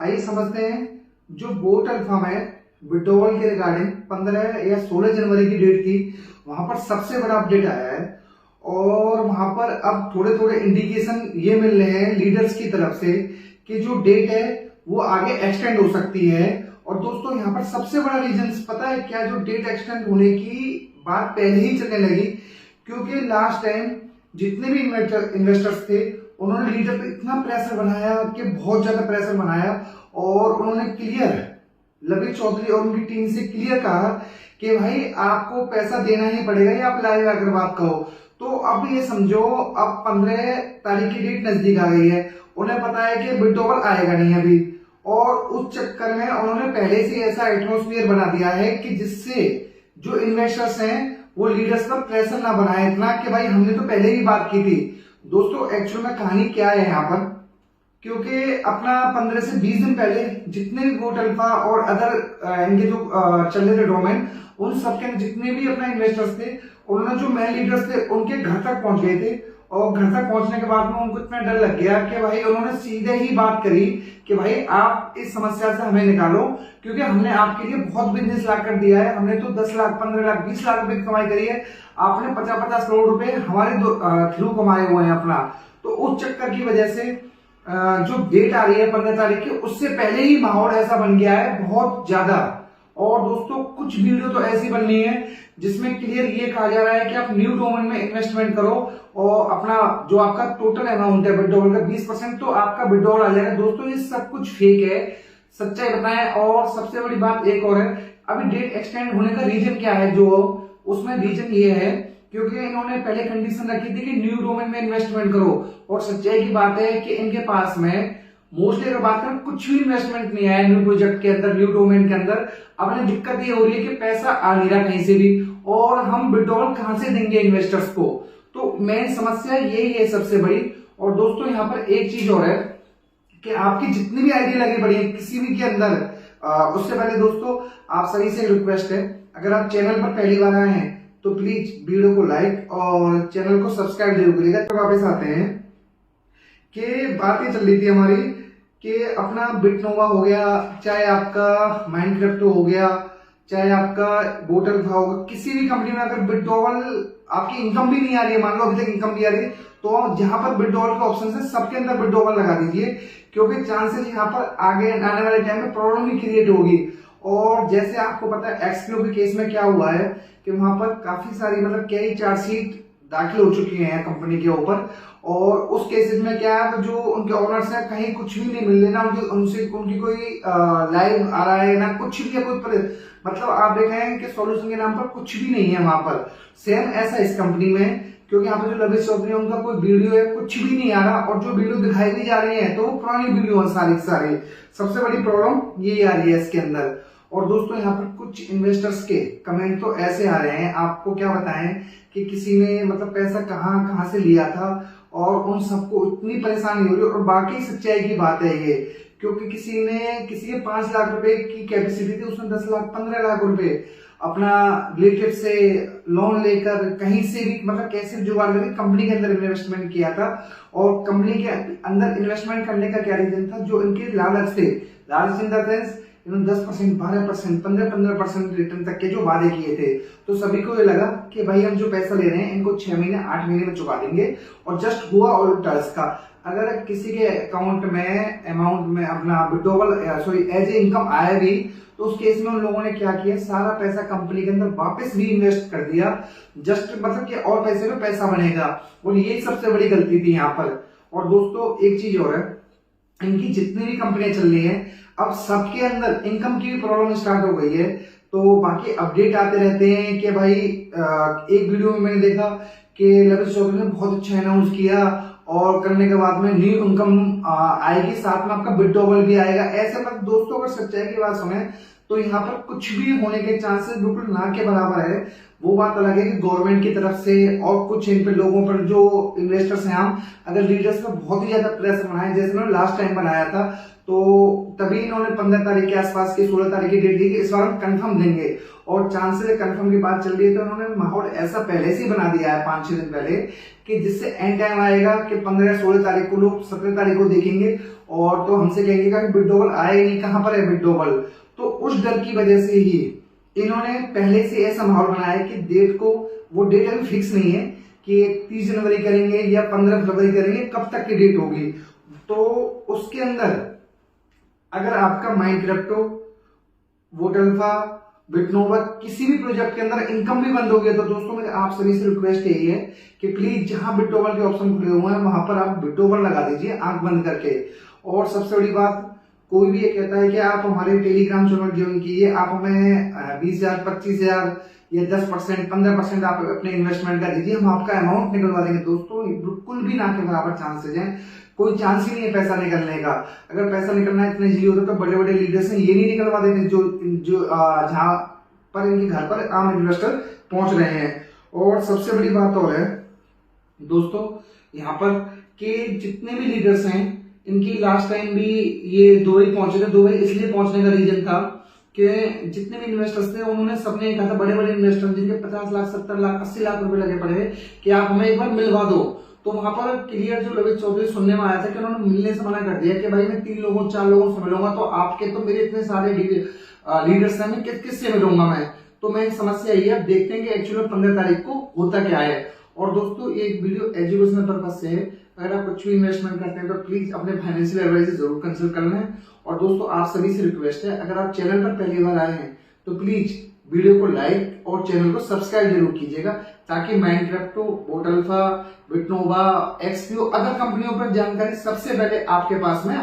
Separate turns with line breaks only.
आइए समझते हैं जो बोट अल्फा में विड्रॉवल के रिगार्डिंग 15 या 16 जनवरी की डेट थी। वहां पर सबसे बड़ा अपडेट आया है और वहां पर अब थोड़े थोड़े इंडिकेशन ये मिल रहे हैं लीडर्स की तरफ से कि जो डेट है वो आगे एक्सटेंड हो सकती है। और दोस्तों यहाँ पर सबसे बड़ा रीजन पता है क्या, जो डेट एक्सटेंड होने की बात पहले ही चलने लगी, क्योंकि लास्ट टाइम जितने भी इन्वेस्टर्स थे उन्होंने लीडर पे इतना प्रेशर बनाया कि बहुत ज्यादा प्रेशर बनाया और उन्होंने क्लियर ललित चौधरी और उनकी टीम से क्लियर कहा कि भाई आपको पैसा देना ही पड़ेगा या आप लाइव अगर बात कहो। तो अब ये समझो अब 15 तारीख की डेट नजदीक आ गई है, उन्हें पता है कि विड्रॉवल आएगा नहीं अभी, और उस चक्कर में उन्होंने पहले से ऐसा एटमोस्फियर बना दिया है कि जिससे जो इन्वेस्टर्स हैं वो लीडर्स पर प्रेशर ना बनाए इतना कि भाई हमने तो पहले ही बात की थी। दोस्तों एक्चुअल में कहानी क्या है यहाँ पर, क्योंकि अपना 15 से 20 दिन पहले जितने भी बोट अल्फा और अदर इनके जो चल रहे थे डोमेन, उन सबके जितने भी अपना इन्वेस्टर्स थे उन्होंने जो मेन लीडर्स थे उनके घर तक पहुंच गए थे। और घर तक पहुंचने के बाद में उनको इतना डर लग गया कि भाई उन्होंने सीधे ही बात करी कि भाई आप इस समस्या से हमें निकालो, क्योंकि हमने आपके लिए बहुत बिजनेस ला कर दिया है। हमने तो 10 लाख 15 लाख 20 लाख रुपए की कमाई करी है, आपने 50-50 करोड़ रुपए हमारे थ्रू कमाए हुए हैं अपना। तो उस चक्कर की वजह से जो डेट आ रही है 15 तारीख की, उससे पहले ही माहौल ऐसा बन गया है बहुत ज्यादा। और दोस्तों कुछ वीडियो तो ऐसी बन रही है जिसमें क्लियर ये कहा जा रहा है कि आप न्यू डोमेन में इन्वेस्टमेंट करो और अपना जो आपका टोटल अमाउंट है विड्रॉवल का 20% तो आपका विड्रॉवल आ जाएगा। दोस्तों ये सब कुछ फेक है, सच्चाई बताएं। और सबसे बड़ी बात एक और है, अभी डेट एक्सटेंड होने का रीजन क्या है, जो उसमें रीजन ये है क्योंकि इन्होंने पहले कंडीशन रखी थी कि न्यू डोमेन में इन्वेस्टमेंट करो। और सच्चाई की बात है कि इनके पास में मोस्टली अगर बात करें कुछ भी इन्वेस्टमेंट नहीं आया न्यू प्रोजेक्ट के अंदर, न्यू डोमेन के अंदर। अब इन्हें दिक्कत ये हो रही है कि पैसा आ नहीं रहा कहीं से भी, और हम विड्रॉवल कहां से देंगे इन्वेस्टर्स को। तो मेन समस्या यही है सबसे बड़ी। और दोस्तों यहाँ पर एक चीज और है कि आपकी जितनी भी आईडी लगी पड़ी है किसी भी के अंदर, उससे पहले दोस्तों आप सभी से रिक्वेस्ट है, अगर आप चैनल पर पहली बार आए हैं तो प्लीज वीडियो को लाइक और चैनल को सब्सक्राइब जरूर करिएगा। तो वापस आते हैं कि बात ये चल रही थी हमारी कि अपना बिटनोवा हो गया, चाहे आपका माइनक्राफ्ट हो गया, चाहे आपका बोट अल्फा होगा, किसी भी कंपनी में अगर विड्रॉवल आपकी इनकम भी नहीं आ रही है, मान लो अभी तक इनकम भी आ रही है, तो जहां पर विड्रॉवल के ऑप्शन है सबके अंदर विड्रॉवल लगा दीजिए, क्योंकि चांसेस यहाँ पर आगे आने वाले टाइम में प्रॉब्लम भी क्रिएट होगी। और जैसे आपको पता है एक्सक्लू के केस में क्या हुआ है कि वहां पर काफी सारी मतलब कई चार्जशीट दाखिल हो चुकी हैं कंपनी के ऊपर, और उस केसेस में क्या है जो उनके ओनर्स हैं कहीं कुछ भी नहीं मिल रहा, उनकी कोई लाइव आ रहा है ना कुछ भी है, कोई मतलब आप देख रहे हैं कि सॉल्यूशन के नाम पर कुछ भी नहीं है वहां पर। सेम ऐसा इस कंपनी में, क्योंकि यहाँ पे जो ललित चौधरी है उनका कोई वीडियो है कुछ भी नहीं आ रहा, और जो वीडियो दिखाई भी जा रही है तो वो पुरानी वीडियो है सारी सारी। सबसे बड़ी प्रॉब्लम ये आ रही है इसके अंदर। और दोस्तों यहाँ पर कुछ इन्वेस्टर्स के कमेंट तो ऐसे आ रहे हैं, आपको क्या बताएं कि किसी ने मतलब पैसा कहाँ कहाँ से लिया था और उन सबको इतनी परेशानी हो रही है। और बाकी सच्चाई की बात है ये, क्योंकि किसी के 5 लाख रुपए की कैपेसिटी थी, उसने 10 लाख 15 लाख रुपए अपना रिलेटिव से लोन लेकर कहीं से भी मतलब कैसे जुगाड़ करके कंपनी के अंदर इन्वेस्टमेंट किया था। और कंपनी के अंदर इन्वेस्टमेंट करने का क्या रीजन था, जो इनके लालच थे, लालच इन द सेंस इन्होंने 10%, 12%, 15% रिटर्न तक के जो वादे किए थे, तो सभी को ये लगा कि भाई हम जो पैसा ले रहे हैं इनको 6 महीने 8 महीने में चुका देंगे। और जस्ट हुआ उल्टा इसका। अगर किसी के अकाउंट में अमाउंट में अपना विड्रॉवल एज ए इनकम आया भी, तो उस केस में उन लोगों ने क्या किया, सारा पैसा कंपनी के अंदर वापस भी इन्वेस्ट कर दिया, जस्ट मतलब कि और पैसे में पैसा बनेगा। और ये सबसे बड़ी गलती थी यहाँ पर। और दोस्तों एक चीज और है, इनकी जितनी भी कंपनियां चल रही हैं अब सबके अंदर इनकम की भी प्रॉब्लम स्टार्ट हो गई है। तो बाकी अपडेट आते रहते हैं कि भाई एक वीडियो में मैंने देखा कि ललित चौधरी ने बहुत अच्छा अनाउंस किया और करने के बाद में न्यू इनकम आएगी, साथ में आपका विड्रॉवल भी आएगा। ऐसे मतलब दोस्तों अगर सच्चाई की बात सुने तो यहाँ पर कुछ भी होने के चांसेस बिल्कुल ना के बराबर है। वो बात अलग है कि गवर्नमेंट की तरफ से और कुछ इन पे लोगों पर जो इन्वेस्टर्स हैं, हम अगर लीडर्स पर बहुत ही ज्यादा प्रेशर बनाए जैसे उन्होंने लास्ट टाइम बनाया था, तो तभी इन्होंने 15 तारीख के आसपास की 16 तारीख की डेट दी कि इस बार हम कंफर्म देंगे, और चांसेस कंफर्म की बात चल रही है। तो इन्होंने माहौल ऐसा पहले से ही बना दिया है 5-6 दिन पहले कि जिससे एंड टाइम आएगा कि 15-16 तारीख को लोग 17 तारीख को देखेंगे और तो हमसे कहेंगे कि विड्रॉवल आया ही नहीं, कहां पर है विड्रॉवल। तो उस डर की वजह से ही इन्होंने पहले से ऐसा माहौल बनाया है कि डेट को, वो डेट अभी फिक्स नहीं है कि 30 जनवरी करेंगे या 15 फरवरी करेंगे, कब तक की डेट होगी। तो उसके अंदर अगर आपका माइनक्राफ्ट, वोट अल्फा, बिटनोवा किसी भी प्रोजेक्ट के अंदर इनकम भी बंद हो गया, तो दोस्तों मेरे आप सभी से रिक्वेस्ट यही है कि प्लीज जहां बिटोवल के ऑप्शन खुले हुए हैं वहां पर आप बिटोवल लगा दीजिए आंख बंद करके। और सबसे बड़ी बात, कोई भी ये कहता है कि आप हमारे टेलीग्राम चैनल ज्वाइन कीजिए, आप हमें 20,000, 25,000 या 10%, 15% आप अपने इन्वेस्टमेंट का दीजिए, हम आपका अमाउंट निकलवा देंगे। दोस्तों बिल्कुल भी ना के बराबर चांसेज हैं, कोई चांस ही नहीं है पैसा निकलने का। अगर पैसा निकलना है इतने जल्दी होता तो बड़े बड़े लीडर्स हैं ये नहीं निकलवा देते जो जहां पर इनके घर पर आम इन्वेस्टर पहुंच रहे हैं। और सबसे बड़ी बात और है दोस्तों यहाँ पर कि जितने भी लीडर्स हैं इनकी लास्ट टाइम भी ये दुबई पहुंचे थे। दुबई इसलिए पहुंचने का रीजन था कि जितने भी इन्वेस्टर्स थे उन्होंने सबने कहा था, बड़े बड़े इन्वेस्टर जिनके 50 लाख, 70 लाख, 80 लाख रुपए लगे पड़े कि आप हमें एक बार मिलवा दो। तो वहां पर क्लियर जो ललित चौधरी सुनने में आया था कि उन्होंने मिलने से मना कर दिया कि भाई मैं 3 लोगों 4 लोगों से मिलूंगा, तो आपके तो मेरे इतने सारे लीडर्स हैं, मैं किससे मिलूंगा मैं। तो मेरी समस्या ये है, देखते हैं कि एक्चुअली 15 तारीख को होता क्या है। और दोस्तों एक वीडियो एजुकेशनल पर्पज से है, अगर आप कुछ भी इन्वेस्टमेंट करते हैं तो प्लीज अपने फाइनेंशियल एडवाइजर जरूर कंसल्ट कर लें। और दोस्तों आप सभी से रिक्वेस्ट है, अगर आप चैनल पर पहली बार आए हैं तो प्लीज वीडियो को लाइक और चैनल को सब्सक्राइब जरूर कीजिएगा, ताकि माइनक्राफ्ट, वोट अल्फा, बिटनोवा, एक्सपीओ, अदर कंपनियों पर जानकारी सबसे पहले आपके पास में